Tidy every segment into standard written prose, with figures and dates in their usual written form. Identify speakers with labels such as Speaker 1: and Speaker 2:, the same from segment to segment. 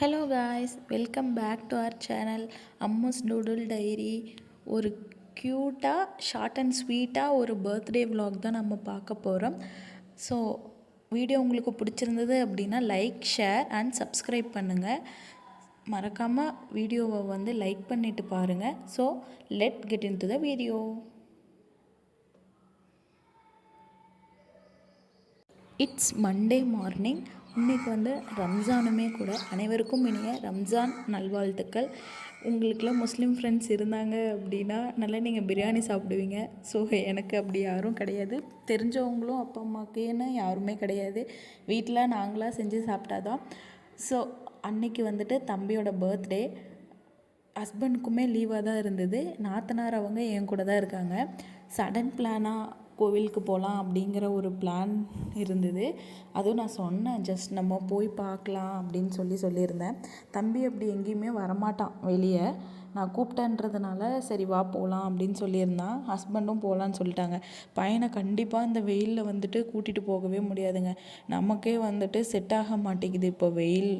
Speaker 1: Hello guys, welcome back to our channel Ammu's doodle diary. ஒரு க்யூட்டாக short and ஸ்வீட்டாக ஒரு பர்த்டே vlog தான் நம்ம பார்க்க போகிறோம். ஸோ வீடியோ உங்களுக்கு பிடிச்சிருந்தது அப்படின்னா லைக், ஷேர் அண்ட் சப்ஸ்கிரைப் பண்ணுங்கள். மறக்காமல் வீடியோவை லைக் பண்ணிவிட்டு பாருங்கள். So let get in to the video. It's Monday morning. இன்றைக்கி ரம்ஜானுமே கூட. அனைவருக்கும் இனிய ரம்ஜான் நல்வாழ்த்துக்கள். உங்களுக்கெல்லாம் முஸ்லீம் ஃப்ரெண்ட்ஸ் இருந்தாங்க அப்படின்னா நல்லா நீங்கள் பிரியாணி சாப்பிடுவீங்க. ஸோ எனக்கு அப்படி யாரும் கிடையாது. தெரிஞ்சவங்களும் அப்பா அம்மாக்குன்னு யாருமே கிடையாது. வீட்டில் நாங்களாக செஞ்சு சாப்பிட்டாதான். ஸோ அன்றைக்கி தம்பியோட பர்த்டே. ஹஸ்பண்டுக்குமே லீவாக தான் இருந்தது. நாத்தனார் அவங்க என் கூட தான் இருக்காங்க. சடன் பிளானாக கோவிலுக்கு போகலாம் அப்படிங்கிற ஒரு பிளான் இருந்தது. அதுவும் நான் சொன்னேன், ஜஸ்ட் நம்ம போய் பார்க்கலாம் அப்படின்னு சொல்லியிருந்தேன். தம்பி அப்படி எங்கேயுமே வரமாட்டான் வெளியே. நான் கூப்பிட்டேன்றதுனால சரி வா போகலாம் அப்படின்னு சொல்லியிருந்தான். ஹஸ்பண்டும் போகலான்னு சொல்லிட்டாங்க. பையனை கண்டிப்பாக இந்த வெயிலில் கூட்டிகிட்டு போகவே முடியாதுங்க. நமக்கே செட் ஆக மாட்டேங்குது இப்போ வெயில்.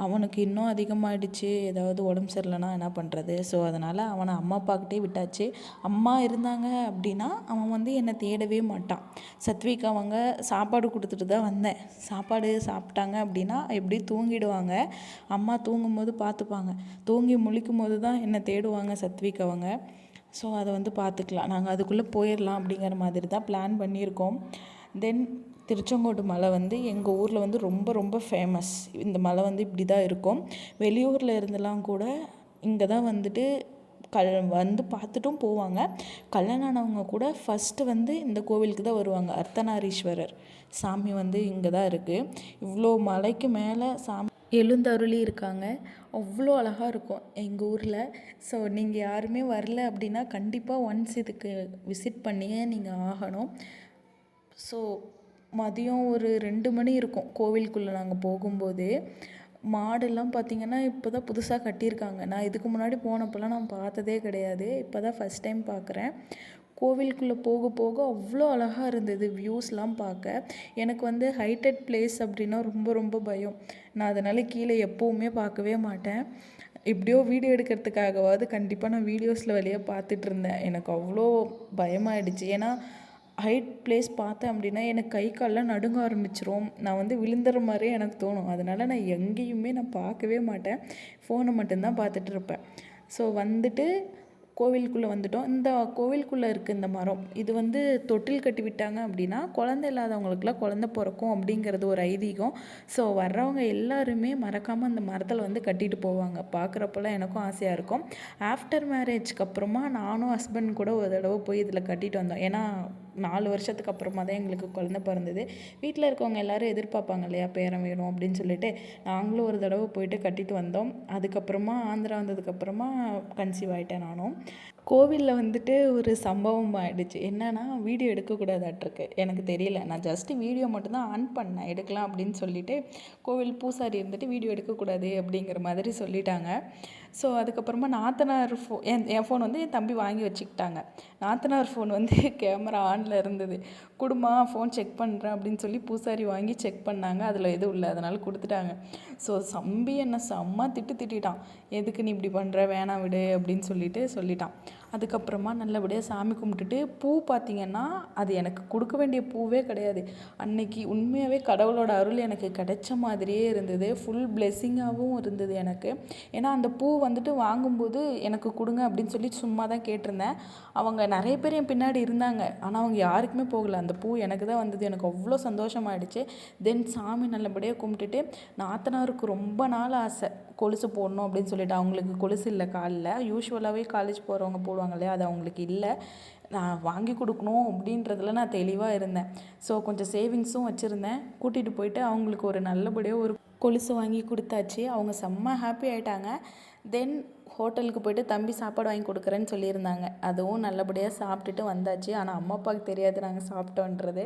Speaker 1: அவனுக்கு இன்னும் அதிகமாகிடுச்சு. ஏதாவது உடம்பு சரியில்லைனா என்ன பண்ணுறது? ஸோ அதனால் அவனை அம்மா அப்பாக்கிட்டே விட்டாச்சு. அம்மா இருந்தாங்க அப்படின்னா அவன் என்னை தேடவே மாட்டான். சத்விக் அவங்க சாப்பாடு கொடுத்துட்டு தான் வந்தேன். சாப்பாடு சாப்பிட்டாங்க அப்படின்னா எப்படி தூங்கிடுவாங்க. அம்மா தூங்கும்போது பார்த்துப்பாங்க. தூங்கி முழிக்கும் போது தான் என்னை தேடுவாங்க சத்விக் அவங்க. ஸோ அதை பார்த்துக்கலாம். நாங்கள் அதுக்குள்ளே போயிடலாம் அப்படிங்கிற மாதிரி தான் பிளான் பண்ணியிருக்கோம். தென் திருச்செங்கோட்டு மலை எங்கள் ஊரில் ரொம்ப ரொம்ப ஃபேமஸ். இந்த மலை இப்படி தான் இருக்கும். வெளியூரில் இருந்தெல்லாம் கூட இங்கே தான் பார்த்துட்டும் போவாங்க. கல்யாணம் ஆனவங்க கூட ஃபஸ்ட்டு இந்த கோவிலுக்கு தான் வருவாங்க. அர்த்தநாரீஸ்வரர் சாமி இங்கே தான் இருக்குது. இவ்வளோ மலைக்கு மேலே சாமி எழுந்தருளி இருக்காங்க. அவ்வளோ அழகாக இருக்கும் எங்கள் ஊரில். ஸோ நீங்கள் யாருமே வரல அப்படின்னா கண்டிப்பாக ஒன்ஸ் இதுக்கு விசிட் பண்ணியே நீங்கள் ஆகணும். ஸோ மதியம் ஒரு 2 மணி இருக்கும் கோவிலுக்குள்ளே நாங்கள் போகும்போது. மாடெல்லாம் பார்த்திங்கன்னா இப்போ தான் புதுசாக கட்டியிருக்காங்க. நான் இதுக்கு முன்னாடி போனப்போலாம் நான் பார்த்ததே கிடையாது. இப்போ தான் ஃபஸ்ட் டைம் பார்க்குறேன். கோவிலுக்குள்ளே போக போக அவ்வளோ அழகாக இருந்தது வியூஸ்லாம் பார்க்க. எனக்கு ஹைட்டட் பிளேஸ் அப்படின்னா ரொம்ப ரொம்ப பயம். நான் அதனால் கீழே எப்போவுமே பார்க்கவே மாட்டேன். எப்படியோ வீடியோ எடுக்கிறதுக்காகவாவது கண்டிப்பாக நான் வீடியோஸில் வழியாக பார்த்துட்டு இருந்தேன். எனக்கு அவ்வளோ பயமாயிடுச்சு. ஏன்னா ஹைட் பிளேஸ் பார்த்தேன் அப்படின்னா எனக்கு கை காலெலாம் நடுங்க ஆரம்பிச்சிரும். நான் விழுந்துற மாதிரியே எனக்கு தோணும். அதனால் நான் எங்கேயுமே பார்க்கவே மாட்டேன். ஃபோனை மட்டும்தான் பார்த்துட்டு இருப்பேன். ஸோ கோவிலுக்குள்ளே வந்துட்டோம். இந்த கோவிலுக்குள்ளே இருக்குது இந்த மரம். இது தொட்டில் கட்டி விட்டாங்க அப்படின்னா குழந்தை இல்லாதவங்களுக்குலாம் குழந்தை பிறக்கும் அப்படிங்கிறது ஒரு ஐதீகம். ஸோ வர்றவங்க எல்லாருமே மறக்காமல் அந்த மரத்தில் கட்டிட்டு போவாங்க. பார்க்குறப்பெல்லாம் எனக்கும் ஆசையாக இருக்கும். ஆஃப்டர் மேரேஜ்க்கு அப்புறமா நானும் ஹஸ்பண்ட் கூட ஒரு தடவை போய் இதில் கட்டிட்டு வந்தோம். ஏன்னா 4 வருஷத்துக்கு அப்புறமா தான் எங்களுக்கு குழந்தை பிறந்தது. வீட்டில் இருக்கவங்க எல்லோரும் எதிர்பார்ப்பாங்க இல்லையா, பேரன் வேணும் அப்படின்னு சொல்லிட்டு நாங்களும் ஒரு தடவை போயிட்டு கட்டிட்டு வந்தோம். அதுக்கப்புறமா ஆந்திரா வந்ததுக்கப்புறமா கன்சீவ் ஆகிட்டேன் நானும். கோவிலில் ஒரு சம்பவம் ஆகிடுச்சு. என்னென்னா வீடியோ எடுக்கக்கூடாதாட்டிருக்கு. எனக்கு தெரியல. நான் ஜஸ்ட்டு வீடியோ மட்டும்தான் ஆன் பண்ணேன் எடுக்கலாம் அப்படின்னு சொல்லிவிட்டு. கோவில் பூசாரி வீடியோ எடுக்கக்கூடாது அப்படிங்கிற மாதிரி சொல்லிட்டாங்க. ஸோ அதுக்கப்புறமா நாத்தனார் என் ஃபோன் என் தம்பி வாங்கி வச்சுக்கிட்டாங்க. நாத்தனார் ஃபோன் கேமரா ஆனில் இருந்தது. குடுமா ஃபோன் செக் பண்ணுறேன் அப்படின்னு சொல்லி பூசாரி வாங்கி செக் பண்ணாங்க. அதில் எதுவும் இல்லை, அதனால் கொடுத்துட்டாங்க. ஸோ தம்பி என்னை செம்ம திட்டிட்டான். எதுக்கு நீ இப்படி பண்ணுற, வேணாம் விடு அப்படின்னு சொல்லிட்டான். அதுக்கப்புறமா நல்லபடியாக சாமி கும்பிட்டுட்டு பூ பார்த்திங்கன்னா அது எனக்கு கொடுக்க வேண்டிய பூவே கிடையாது. அன்னைக்கு உண்மையாகவே கடவுளோட அருள் எனக்கு கிடைச்ச மாதிரியே இருந்தது. ஃபுல் பிளெஸ்ஸிங்காகவும் இருந்தது எனக்கு. ஏன்னா அந்த பூ வாங்கும்போது எனக்கு கொடுங்க அப்படின்னு சொல்லி சும்மா தான் கேட்டிருந்தேன். அவங்க நிறைய பேர் என் பின்னாடி இருந்தாங்க. ஆனால் அவங்க யாருக்குமே போகலை. அந்த பூ எனக்கு தான் வந்தது. எனக்கு அவ்வளோ சந்தோஷமாயிடுச்சு. தென் சாமி நல்லபடியாக கும்பிட்டுட்டு நாத்தனாருக்கு ரொம்ப நாள் ஆசை கொலுசு போடணும் அப்படின்னு சொல்லிட்டு. அவங்களுக்கு கொலுசு இல்லை காலில். யூஸ்வலாகவே காலேஜ் போகிறவங்க போடுவாங்க இல்லையா, அது அவங்களுக்கு இல்லை. நான் வாங்கி கொடுக்கணும் அப்படின்றதுல நான் தெளிவாக இருந்தேன். ஸோ கொஞ்சம் சேவிங்ஸும் வச்சுருந்தேன். கூட்டிகிட்டு போயிட்டு அவங்களுக்கு ஒரு நல்லபடியாக ஒரு கொலுசு வாங்கி கொடுத்தாச்சு. அவங்க செம்ம ஹாப்பி ஆகிட்டாங்க. தென் ஹோட்டலுக்கு போய்ட்டு தம்பி சாப்பாடு வாங்கி கொடுக்குறேன்னு சொல்லியிருந்தாங்க. அதுவும் நல்லபடியாக சாப்பிட்டுட்டு வந்தாச்சு. ஆனால் அம்மா அப்பாவுக்கு தெரியாது நாங்கள் சாப்பிட்டோன்றது.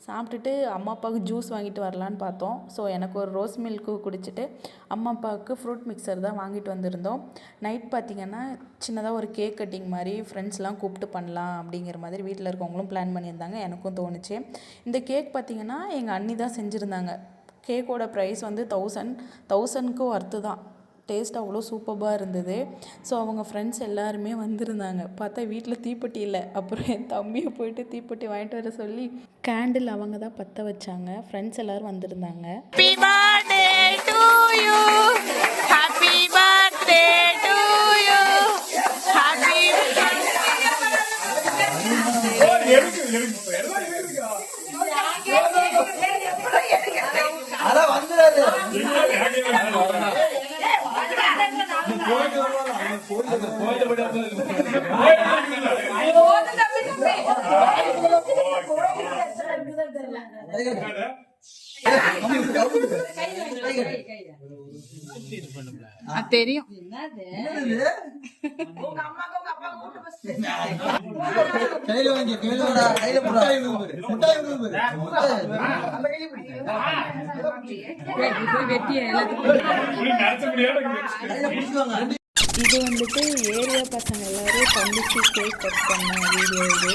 Speaker 1: சாப்பிட்டுட்டு அம்மா அப்பாவுக்கு ஜூஸ் வாங்கிட்டு வரலான்னு பார்த்தோம். ஸோ எனக்கு ஒரு ரோஸ் மில்க்கு குடிச்சிட்டு அம்மா அப்பாவுக்கு ஃப்ரூட் மிக்சர் தான் வாங்கிட்டு வந்திருந்தோம். நைட் பார்த்திங்கன்னா சின்னதாக ஒரு கேக் கட்டிங் மாதிரி ஃப்ரெண்ட்ஸ்லாம் கூப்பிட்டு பண்ணலாம் அப்படிங்கிற மாதிரி வீட்டில் இருக்கவங்களும் பிளான் பண்ணியிருந்தாங்க. எனக்கும் தோணுச்சு. இந்த கேக் பார்த்திங்கன்னா எங்கள் அண்ணி தான் செஞ்சுருந்தாங்க. கேக்கோட ப்ரைஸ் வந்து 1000க்கு ஒர்த்து தான். டேஸ்ட் அவ்வளோ சூப்பராக இருந்தது. ஸோ அவங்க ஃப்ரெண்ட்ஸ் எல்லாருமே வந்திருந்தாங்க. பார்த்தா வீட்டில் தீப்பெட்டி இல்லை. அப்புறம் என் தம்பியை போயிட்டு தீப்பெட்டி வாங்கிட்டு வர சொல்லி கேண்டில் அவங்க தான் பற்ற வச்சாங்க. ஃப்ரெண்ட்ஸ் எல்லோரும் வந்திருந்தாங்க. தெரியும் இது வந்துட்டு ஏரியா பசங்க எல்லாரும் தம்பிக்கு கேக் கட் பண்ண வீடியோ இது.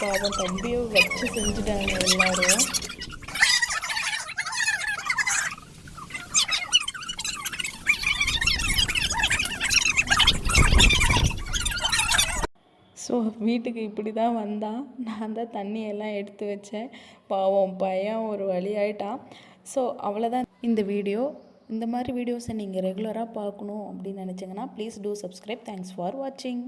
Speaker 1: பாவம் தம்பியை வச்சு செஞ்சுட்டாங்க எல்லாரும். ஸோ வீட்டுக்கு இப்படி தான் வந்தான். நான் தான் தண்ணியெல்லாம் எடுத்து வச்சேன். பாவம் பையன் ஒரு வழி ஆயிட்டான். ஸோ அவ்வளோதான் இந்த வீடியோ. இந்த மாதிரி வீடியோஸை நீங்கள் ரெகுலராக பார்க்கணும் அப்படின்னு நினச்சிங்கன்னா please do subscribe. Thanks for வாட்சிங்.